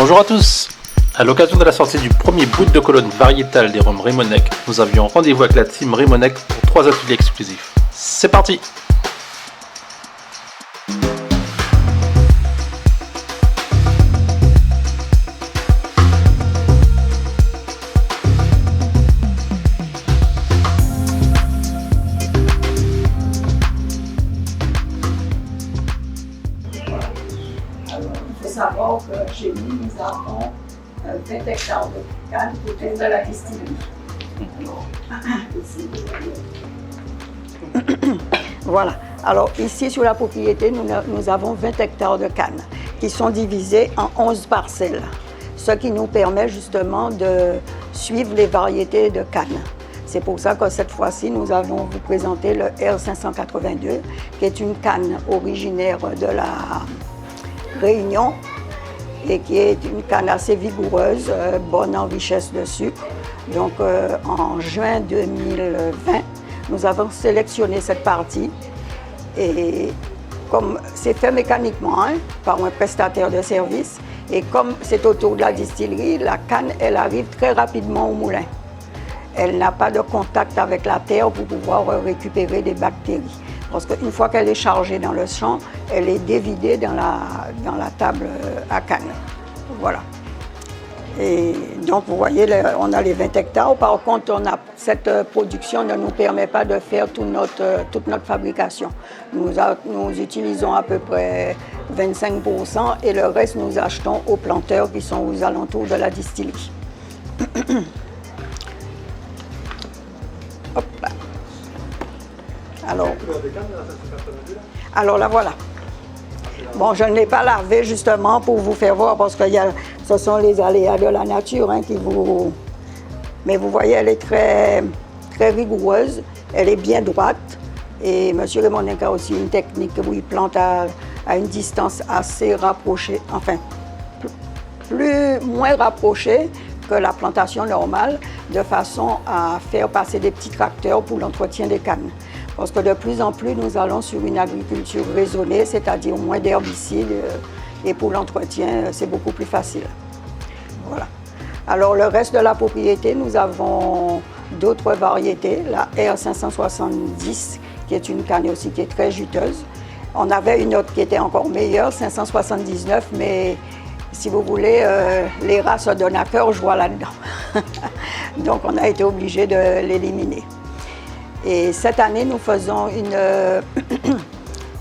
Bonjour à tous. À l'occasion de la sortie du premier bout de colonne variétale des rhums Rémonec, nous avions rendez-vous avec la team Rémonec pour 3 ateliers exclusifs. C'est parti! Il faut savoir que chez nous, nous avons 20 hectares de canne autour de la distillerie. Voilà. Alors ici sur la propriété, nous avons 20 hectares de canne qui sont divisés en 11 parcelles, ce qui nous permet justement de suivre les variétés de canne. C'est pour ça que cette fois-ci, nous allons vous présenter le R582, qui est une canne originaire de la Réunion et qui est une canne assez vigoureuse, bonne en richesse de sucre. Donc en juin 2020, nous avons sélectionné cette partie et comme c'est fait mécaniquement par un prestataire de service et comme c'est autour de la distillerie, la canne elle arrive très rapidement au moulin. Elle n'a pas de contact avec la terre pour pouvoir récupérer des bactéries. Parce qu'une fois qu'elle est chargée dans le champ, elle est dévidée dans la table à canne. Voilà. Et donc, vous voyez, on a les 20 hectares. Par contre, cette production ne nous permet pas de faire toute notre fabrication. Nous utilisons à peu près 25% et le reste, nous achetons aux planteurs qui sont aux alentours de la distillerie. Hop là. Alors là, voilà. Bon, je ne l'ai pas lavé justement pour vous faire voir parce que ce sont les aléas de la nature qui vous... Mais vous voyez, elle est très, très rigoureuse, elle est bien droite. Et M. Rémonec a aussi une technique où il plante à une distance assez rapprochée, enfin, moins rapprochée que la plantation normale, de façon à faire passer des petits tracteurs pour l'entretien des cannes. Parce que de plus en plus, nous allons sur une agriculture raisonnée, c'est-à-dire moins d'herbicides, et pour l'entretien, c'est beaucoup plus facile. Voilà. Alors, le reste de la propriété, nous avons d'autres variétés, la R570, qui est une canne aussi qui est très juteuse. On avait une autre qui était encore meilleure, 579, mais si vous voulez, les rats se donnent à cœur joie là-dedans. Donc, on a été obligé de l'éliminer. Et cette année, nous faisons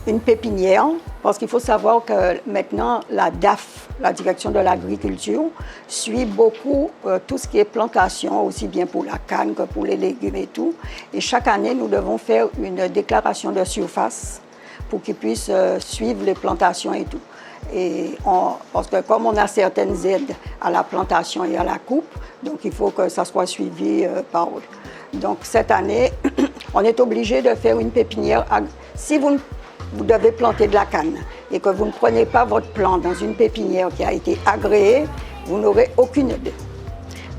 une pépinière, parce qu'il faut savoir que maintenant, la DAF, la Direction de l'Agriculture, suit beaucoup tout ce qui est plantation, aussi bien pour la canne que pour les légumes et tout. Et chaque année, nous devons faire une déclaration de surface pour qu'ils puissent suivre les plantations et tout. Et parce que comme on a certaines aides à la plantation et à la coupe, donc il faut que ça soit suivi par eux. Donc cette année, on est obligé de faire une pépinière. Si vous devez planter de la canne et que vous ne prenez pas votre plant dans une pépinière qui a été agréée, vous n'aurez aucune aide.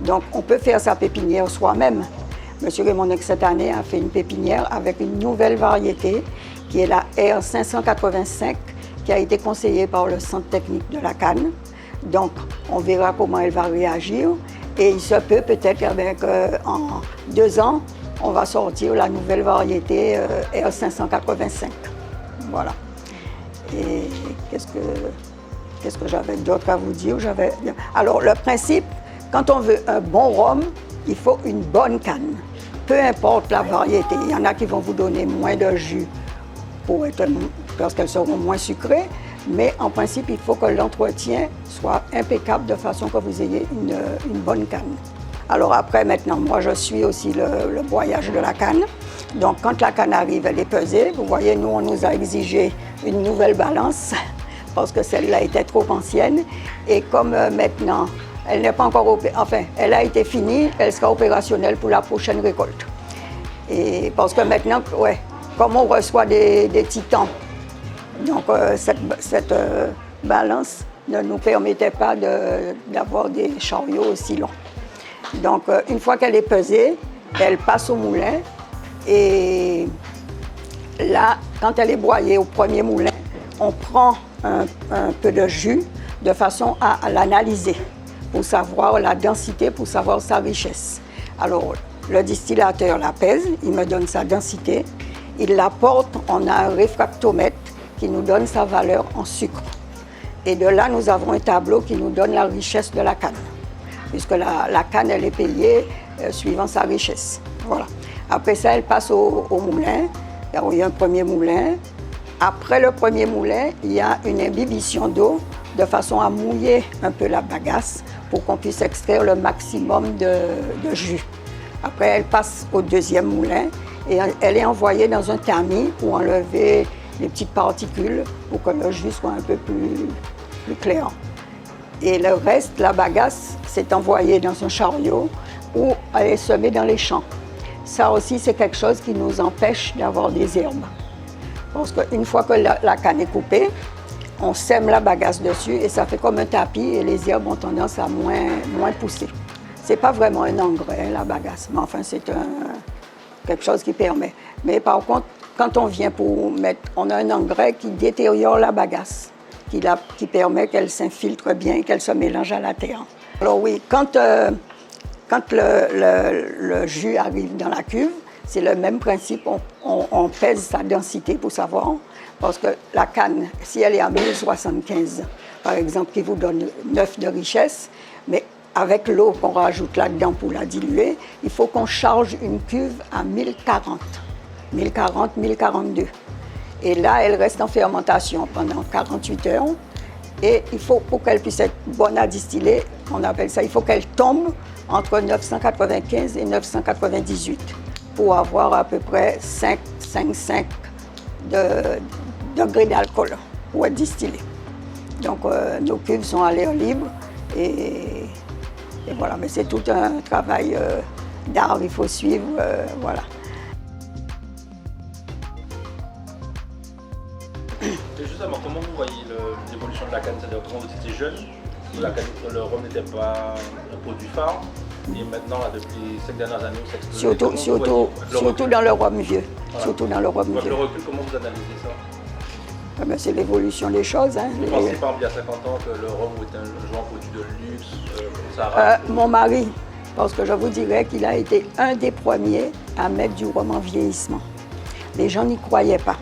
Donc on peut faire sa pépinière soi-même. Monsieur Rémonec cette année a fait une pépinière avec une nouvelle variété qui est la R585 qui a été conseillée par le Centre technique de la canne. Donc on verra comment elle va réagir. Et il se peut peut-être qu'en 2 ans, on va sortir la nouvelle variété R585. Voilà. Et qu'est-ce que j'avais d'autre à vous dire? Alors, le principe, quand on veut un bon rhum, il faut une bonne canne. Peu importe la variété. Il y en a qui vont vous donner moins de jus parce qu'elles seront moins sucrées. Mais en principe, il faut que l'entretien soit impeccable de façon que vous ayez une bonne canne. Alors après, maintenant, moi, je suis aussi le broyage de la canne. Donc, quand la canne arrive, elle est pesée. Vous voyez, nous, on nous a exigé une nouvelle balance parce que celle-là était trop ancienne. Et comme maintenant, elle n'est pas encore elle a été finie, elle sera opérationnelle pour la prochaine récolte. Et parce que maintenant, comme on reçoit des titans, donc cette balance ne nous permettait pas d'avoir des chariots aussi longs. Donc une fois qu'elle est pesée, elle passe au moulin et là, quand elle est broyée au premier moulin, on prend un peu de jus de façon à l'analyser, pour savoir la densité, pour savoir sa richesse. Alors, le distillateur la pèse, il me donne sa densité, il la porte, on a un réfractomètre qui nous donne sa valeur en sucre. Et de là, nous avons un tableau qui nous donne la richesse de la canne, puisque la canne, elle est payée suivant sa richesse. Voilà. Après ça, elle passe au moulin. Il y a un premier moulin. Après le premier moulin, il y a une imbibition d'eau de façon à mouiller un peu la bagasse pour qu'on puisse extraire le maximum de jus. Après, elle passe au deuxième moulin et elle est envoyée dans un tamis pour enlever les petites particules pour que le jus soit un peu plus clair. Et le reste, la bagasse, c'est envoyé dans un chariot ou elle est semée dans les champs. Ça aussi, c'est quelque chose qui nous empêche d'avoir des herbes. Parce qu'une fois que la canne est coupée, on sème la bagasse dessus et ça fait comme un tapis et les herbes ont tendance à moins pousser. C'est pas vraiment un engrais, la bagasse, mais enfin, c'est quelque chose qui permet. Mais par contre, quand on vient pour mettre, on a un engrais qui détériore la bagasse, qui permet qu'elle s'infiltre bien, qu'elle se mélange à la terre. Alors oui, quand le jus arrive dans la cuve, c'est le même principe, on pèse sa densité pour savoir, parce que la canne, si elle est à 1075, par exemple, qui vous donne 9 de richesse, mais avec l'eau qu'on rajoute là-dedans pour la diluer, il faut qu'on charge une cuve à 1040, 1042. Et là, elle reste en fermentation pendant 48 heures. Et il faut, pour qu'elle puisse être bonne à distiller, on appelle ça, il faut qu'elle tombe entre 995 et 998 pour avoir à peu près 5,5 degrés d'alcool pour être distillée. Donc, nos cuves sont à l'air libre et voilà. Mais c'est tout un travail d'art, il faut suivre, voilà. Et justement, comment vous voyez l'évolution de la canne? C'est-à-dire quand vous étiez jeune, le rhum n'était pas un produit phare, et maintenant, là, depuis 5 dernières années, ça explose. Surtout dans le rhum vieux. Voilà. Surtout dans le rhum vieux. Le recul, comment vous analysez ça? Ah ben, c'est l'évolution des choses. Hein. Vous pensez par exemple il y a 50 ans que le rhum était un genre produit de luxe, ça a mon mari, parce que je vous dirais qu'il a été un des premiers à mettre du rhum en vieillissement. Les gens n'y croyaient pas.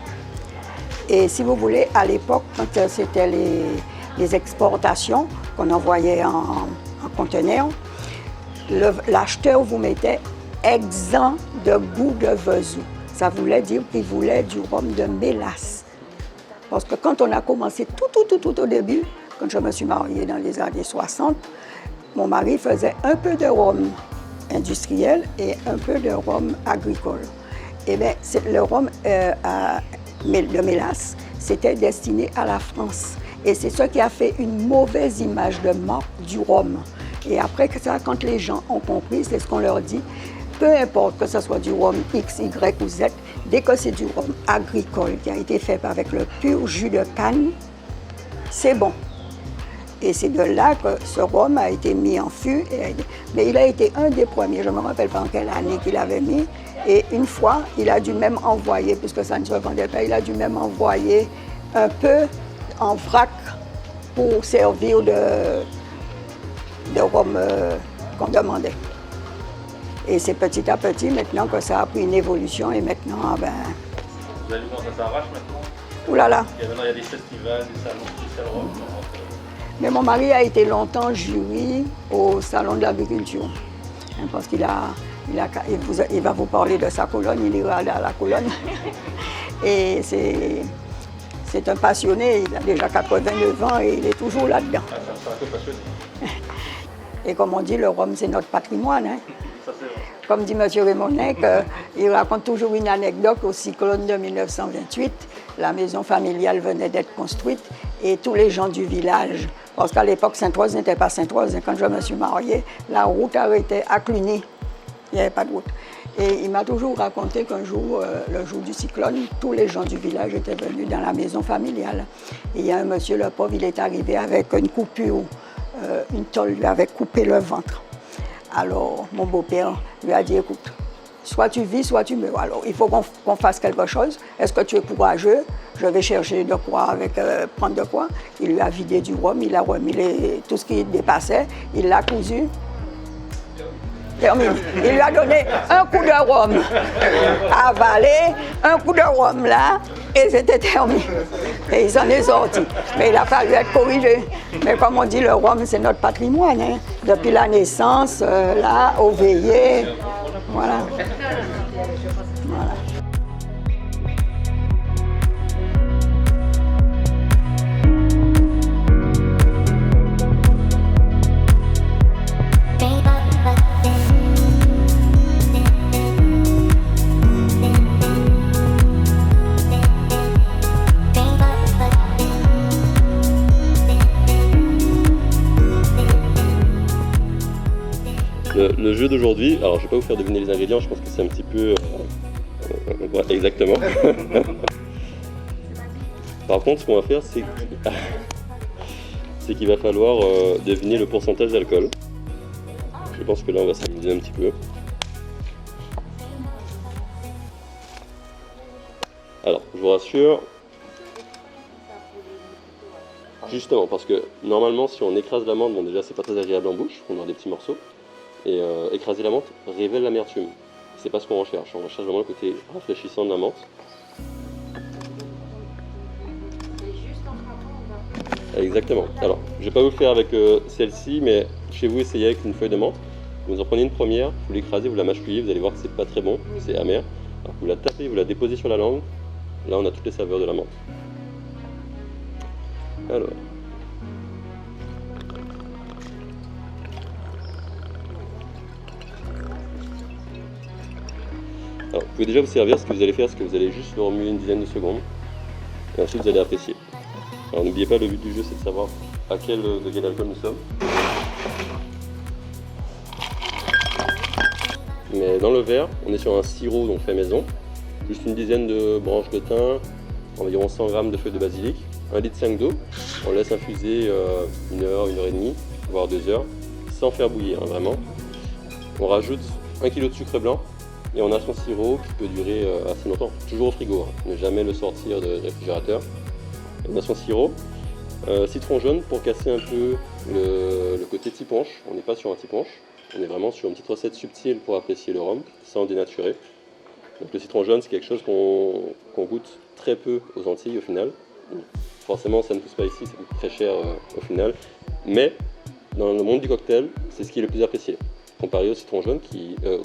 Et si vous voulez, à l'époque, quand c'était les exportations qu'on envoyait en conteneur, l'acheteur vous mettait exempt de goût de vesou. Ça voulait dire qu'il voulait du rhum de mélasse. Parce que quand on a commencé tout au début, quand je me suis mariée dans les années 60, mon mari faisait un peu de rhum industriel et un peu de rhum agricole. Et bien, le rhum de mélasse, c'était destiné à la France. Et c'est ce qui a fait une mauvaise image de marque du rhum. Et après ça, quand les gens ont compris, c'est ce qu'on leur dit, peu importe que ce soit du rhum X, Y ou Z, dès que c'est du rhum agricole qui a été fait avec le pur jus de canne, c'est bon. Et c'est de là que ce rhum a été mis en fût. Mais il a été un des premiers, je ne me rappelle pas en quelle année qu'il avait mis. Et une fois, il a dû même envoyer, puisque ça ne se vendait pas, il a dû même envoyer un peu en vrac pour servir de rhum qu'on demandait. Et c'est petit à petit maintenant que ça a pris une évolution et maintenant, ben... Vous avez vu comment ça s'arrache maintenant? Ouh là là! Maintenant, il y a des festivals, des salons spéciaux rhum. Mais mon mari a été longtemps jury au Salon de l'agriculture. Hein, parce qu'il il va vous parler de sa colonne, il ira à la colonne. Et c'est un passionné, il a déjà 89 ans et il est toujours là-dedans. Ah, c'est un peu passionné. Et comme on dit, le rhum, c'est notre patrimoine. Hein. Ça, c'est vrai. Comme dit M. Rémonec, il raconte toujours une anecdote au cyclone de 1928. La maison familiale venait d'être construite et tous les gens du village, parce qu'à l'époque, Sainte-Rose n'était pas Sainte-Rose. Quand je me suis mariée, la route arrêtait à Cluny. Il n'y avait pas de route. Et il m'a toujours raconté qu'un jour, le jour du cyclone, tous les gens du village étaient venus dans la maison familiale. Et il y a un monsieur, le pauvre, il est arrivé avec une coupure, une tôle lui avait coupé le ventre. Alors, mon beau-père lui a dit, écoute, soit tu vis, soit tu meurs. Alors, il faut qu'on fasse quelque chose. Est-ce que tu es courageux? Je vais chercher de quoi, prendre de quoi. Il lui a vidé du rhum, il a remis tout ce qui dépassait, il l'a cousu. Terminé. Il lui a donné un coup de rhum, avalé, un coup de rhum là, et c'était terminé. Et il s'en est sorti. Mais il a fallu être corrigé. Mais comme on dit, le rhum, c'est notre patrimoine. Hein. Depuis la naissance, là, au veillé. Voilà. Voilà. Le jeu d'aujourd'hui, alors je ne vais pas vous faire deviner les ingrédients, je pense que c'est un petit peu... ouais, exactement. Par contre, ce qu'on va faire, c'est qu'il va falloir deviner le pourcentage d'alcool. Je pense que là, on va s'amuser un petit peu. Alors, je vous rassure, justement, parce que normalement, si on écrase la menthe, bon déjà, c'est pas très agréable en bouche, on a des petits morceaux. Et écraser la menthe révèle l'amertume. C'est pas ce qu'on recherche. On recherche vraiment le côté rafraîchissant de la menthe. Exactement. Alors, je vais pas vous le faire avec celle-ci, mais chez vous, essayez avec une feuille de menthe. Vous en prenez une première, vous l'écrasez, vous la mâchouillez, vous allez voir que c'est pas très bon, c'est amer. Alors, vous la tapez, vous la déposez sur la langue. Là, on a toutes les saveurs de la menthe. Alors. Alors, vous pouvez déjà vous servir. Ce que vous allez faire, c'est que vous allez juste le remuer une dizaine de secondes. Et ensuite, vous allez apprécier. Alors, n'oubliez pas, le but du jeu, c'est de savoir à quel degré d'alcool nous sommes. Mais dans le verre, on est sur un sirop donc fait maison. Juste une dizaine de branches de thym, environ 100 g de feuilles de basilic, 1,5 litre d'eau. On laisse infuser 1 heure, 1 heure et demie, voire 2 heures, sans faire bouillir, hein, vraiment. On rajoute 1 kg de sucre blanc. Et on a son sirop qui peut durer assez longtemps, toujours au frigo, hein. Ne jamais le sortir du réfrigérateur. Et on a son sirop, citron jaune pour casser un peu le côté tiponche. On n'est pas sur un tiponche, on est vraiment sur une petite recette subtile pour apprécier le rhum, sans dénaturer. Donc le citron jaune, c'est quelque chose qu'on goûte très peu aux Antilles au final. Forcément, ça ne pousse pas ici, ça coûte très cher au final. Mais dans le monde du cocktail, c'est ce qui est le plus apprécié. Comparé au citron jaune,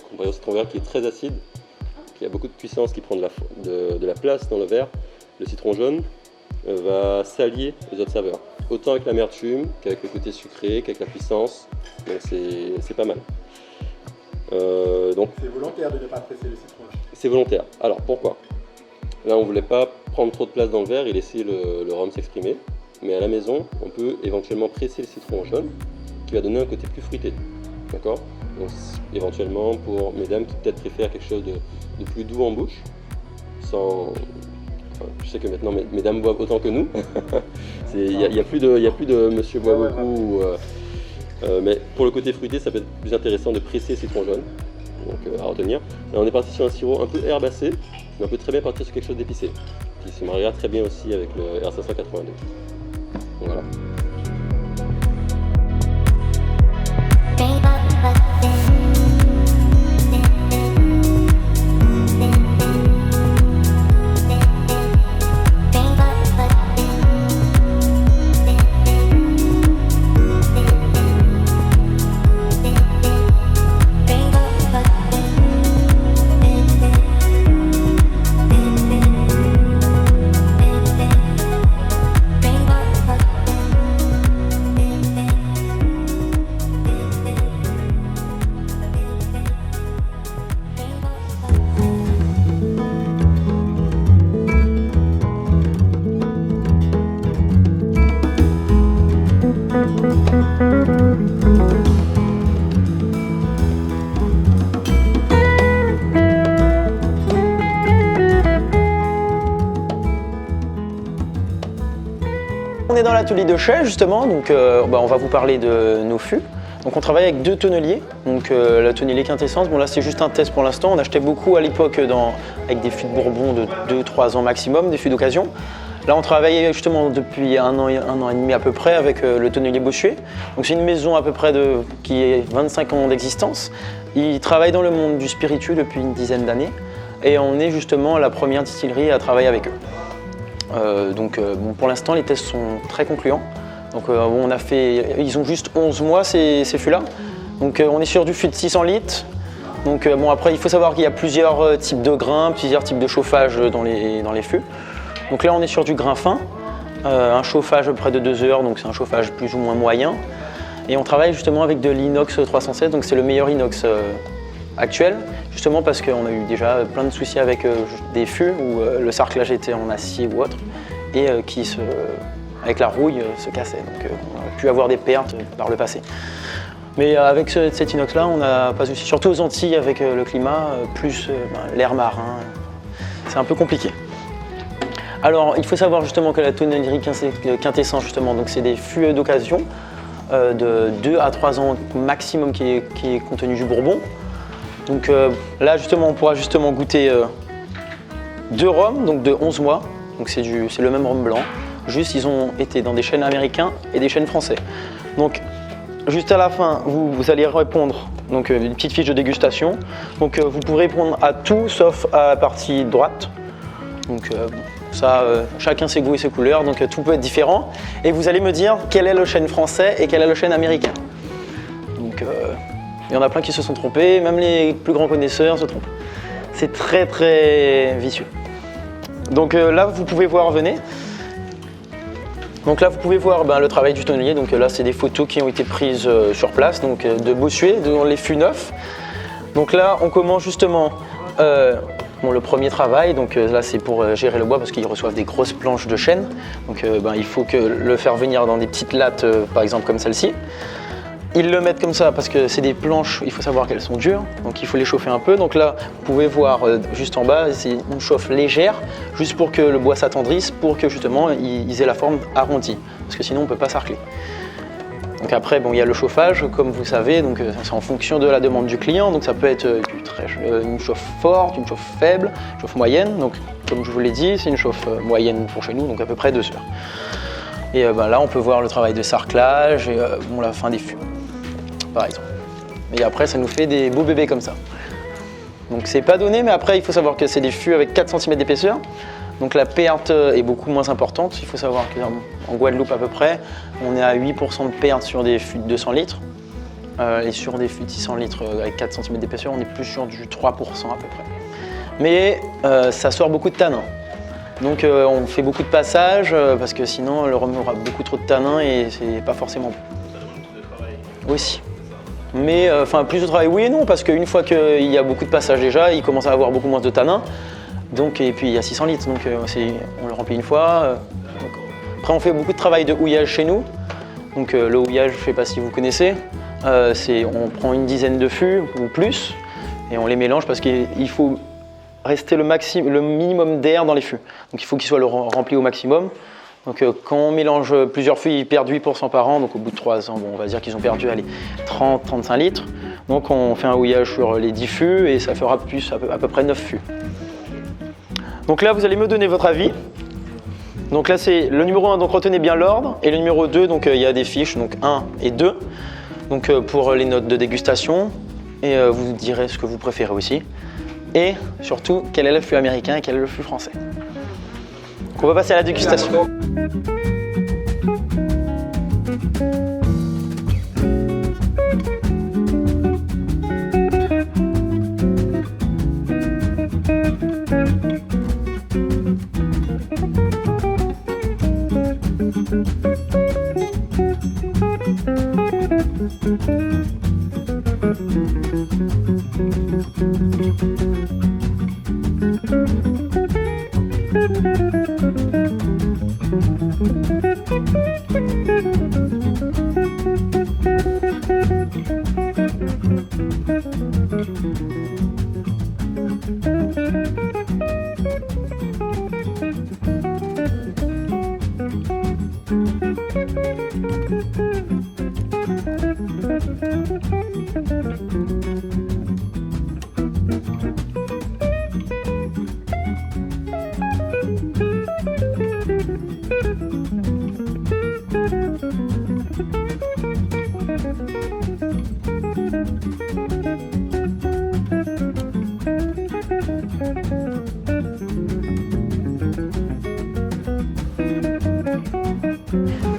comparé au citron vert qui est très acide, qui a beaucoup de puissance, qui prend de la place dans le verre, le citron jaune va s'allier aux autres saveurs. Autant avec l'amertume qu'avec le côté sucré, qu'avec la puissance, donc c'est pas mal. Donc, c'est volontaire de ne pas presser le citron. C'est volontaire. Alors pourquoi? Là on ne voulait pas prendre trop de place dans le verre et laisser le rhum s'exprimer, mais à la maison on peut éventuellement presser le citron jaune qui va donner un côté plus fruité. D'accord? Donc, éventuellement pour mesdames qui peut-être préfèrent quelque chose de plus doux en bouche, sans... Enfin, je sais que maintenant mesdames boivent autant que nous, il n'y a plus de monsieur boit beaucoup, mais pour le côté fruité ça peut être plus intéressant de presser le citron jaune, donc à retenir. Là, on est parti sur un sirop un peu herbacé, mais on peut très bien partir sur quelque chose d'épicé, qui se mariera très bien aussi avec le R582. Donc, voilà. On est dans l'atelier de chai justement, donc on va vous parler de nos fûts. Donc on travaille avec 2 tonneliers, donc le tonnelier Quintessence, bon là c'est juste un test pour l'instant, on achetait beaucoup à l'époque avec des fûts de Bourbon de 2-3 ans maximum, des fûts d'occasion. Là on travaille justement depuis un an et demi à peu près avec le tonnelier Bossuet. Donc c'est une maison à peu près qui a 25 ans d'existence. Ils travaillent dans le monde du spiritueux depuis une dizaine d'années et on est justement la première distillerie à travailler avec eux. Bon, pour l'instant les tests sont très concluants. Donc ils ont juste 11 mois ces fûts-là. Donc on est sur du fût de 600 litres. Donc bon, après il faut savoir qu'il y a plusieurs types de grains, plusieurs types de chauffage dans les fûts. Donc là on est sur du grain fin, un chauffage à peu près de 2 heures, donc c'est un chauffage plus ou moins moyen. Et on travaille justement avec de l'inox 307, donc c'est le meilleur inox actuel, justement parce qu'on a eu déjà plein de soucis avec des fûts où le sarclage était en acier ou autre, et avec la rouille se cassait. Donc on a pu avoir des pertes par le passé. Mais avec cet inox-là, on n'a pas de soucis, surtout aux Antilles avec le climat, plus l'air marin, c'est un peu compliqué. Alors, il faut savoir justement que la tonnellerie Quintessence, justement, donc c'est des fûts d'occasion de 2 à 3 ans maximum qui est contenu du Bourbon. Donc là, justement, on pourra justement goûter 2 rhums, donc de 11 mois. Donc c'est le même rhum blanc. Juste, ils ont été dans des chênes américains et des chênes français. Donc, juste à la fin, vous allez répondre donc une petite fiche de dégustation. Donc, vous pourrez répondre à tout sauf à la partie droite. Donc, ça, chacun ses goûts et ses couleurs, donc tout peut être différent. Et vous allez me dire quel est le chêne français et quel est le chêne américain. Donc, il y en a plein qui se sont trompés, même les plus grands connaisseurs se trompent. C'est très très vicieux. Donc là, vous pouvez voir, venez. Donc là, vous pouvez voir le travail du tonnelier. Donc là, c'est des photos qui ont été prises sur place, donc de Bossuet, dans les fûts neufs. Donc là, on commence justement le premier travail. Donc là, c'est pour gérer le bois parce qu'ils reçoivent des grosses planches de chêne. Donc il faut le faire venir dans des petites lattes, par exemple comme celle-ci. Ils le mettent comme ça parce que c'est des planches, il faut savoir qu'elles sont dures, donc il faut les chauffer un peu. Donc là, vous pouvez voir juste en bas, c'est une chauffe légère, juste pour que le bois s'attendrisse, pour que justement ils aient la forme arrondie, parce que sinon on ne peut pas sarcler. Donc après, il y a le chauffage, comme vous savez, donc c'est en fonction de la demande du client, donc ça peut être une chauffe forte, une chauffe faible, une chauffe moyenne. Donc comme je vous l'ai dit, c'est une chauffe moyenne pour chez nous, donc à peu près 2 heures. Et là, on peut voir le travail de sarclage et la fin des fûts, par exemple. Et après, ça nous fait des beaux bébés comme ça. Donc c'est pas donné, mais après, il faut savoir que c'est des fûts avec 4 cm d'épaisseur. Donc la perte est beaucoup moins importante. Il faut savoir qu'en Guadeloupe à peu près, on est à 8% de perte sur des fûts de 200 litres. Et sur des fûts de 600 litres avec 4 cm d'épaisseur, on est plus sur du 3% à peu près. Mais ça sort beaucoup de tanins. Donc on fait beaucoup de passages parce que sinon le rhum aura beaucoup trop de tanins et c'est pas forcément bon. Ça demande beaucoup de travail. Aussi. Mais plus de travail, oui et non, parce qu'une fois qu'il y a beaucoup de passages déjà, il commence à avoir beaucoup moins de tanins. Donc, et puis il y a 600 litres, donc on le remplit une fois. Après on fait beaucoup de travail de houillage chez nous. Donc le houillage, je ne sais pas si vous connaissez, on prend une dizaine de fûts ou plus et on les mélange parce qu'il faut rester le minimum d'air dans les fûts. Donc il faut qu'ils soient remplis au maximum. Donc quand on mélange plusieurs fûts, ils perdent 8% par an. Donc au bout de 3 ans, on va dire qu'ils ont perdu 30-35 litres. Donc on fait un houillage sur les 10 fûts et ça fera plus à peu près 9 fûts. Donc là, vous allez me donner votre avis. Donc là, c'est le numéro 1, donc retenez bien l'ordre. Et le numéro 2, donc il y a des fiches, donc 1 et 2. Donc pour les notes de dégustation. Et vous direz ce que vous préférez aussi. Et surtout, quel est le fût américain et quel est le fût français. Donc on va passer à la dégustation.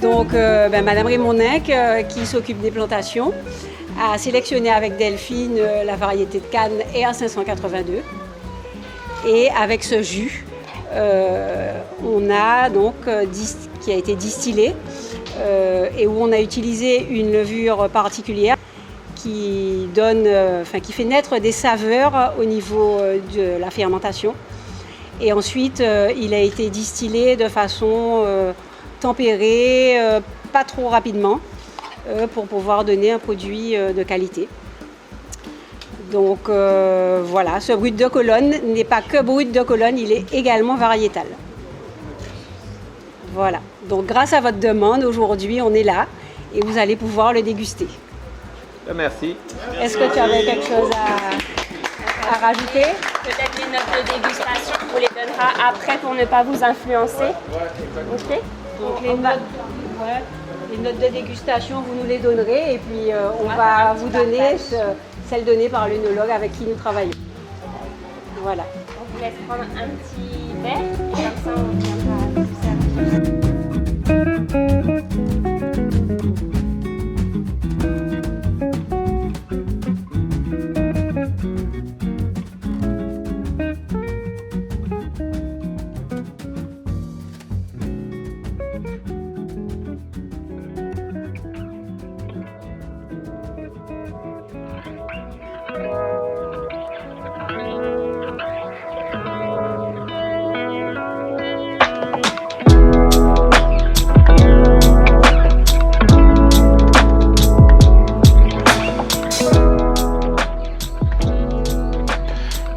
Donc, Madame Raymonec, qui s'occupe des plantations, a sélectionné avec Delphine la variété de Cannes EA 582. Et avec ce jus, on a donc qui a été distillé et où on a utilisé une levure particulière qui donne, qui fait naître des saveurs au niveau de la fermentation. Et ensuite, il a été distillé de façon tempérée, pas trop rapidement, pour pouvoir donner un produit de qualité. Donc voilà, ce brut de colonne n'est pas que brut de colonne, il est également variétal. Voilà, donc grâce à votre demande, aujourd'hui on est là et vous allez pouvoir le déguster. Merci. Est-ce que tu avais quelque chose à rajouter? Peut-être les notes de dégustation, on vous les donnera après pour ne pas vous influencer. Ok. Donc les notes de dégustation, vous nous les donnerez et puis on va vous donner celles données par l'œnologue avec qui nous travaillons. Voilà. On vous laisse prendre un petit verre et comme ça on viendra vous servir.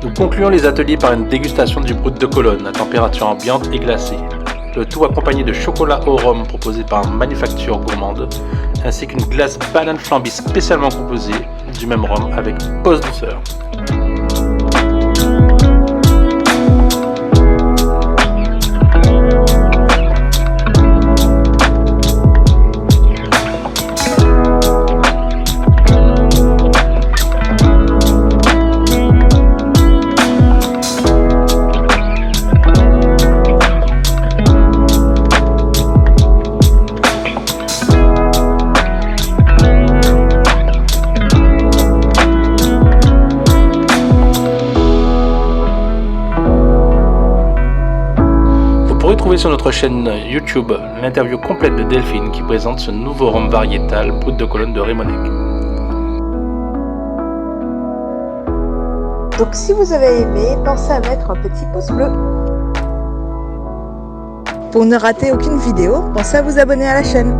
Nous concluons les ateliers par une dégustation du brut de colonne à température ambiante et glacée. Le tout accompagné de chocolat au rhum proposé par Manufacture Gourmande, ainsi qu'une glace banane flambée spécialement composée du même rhum avec pause douceur. Sur notre chaîne YouTube l'interview complète de Delphine qui présente ce nouveau rhum variétal brut de colonne de Raymonec. Donc si vous avez aimé, pensez à mettre un petit pouce bleu. Pour ne rater aucune vidéo, pensez à vous abonner à la chaîne.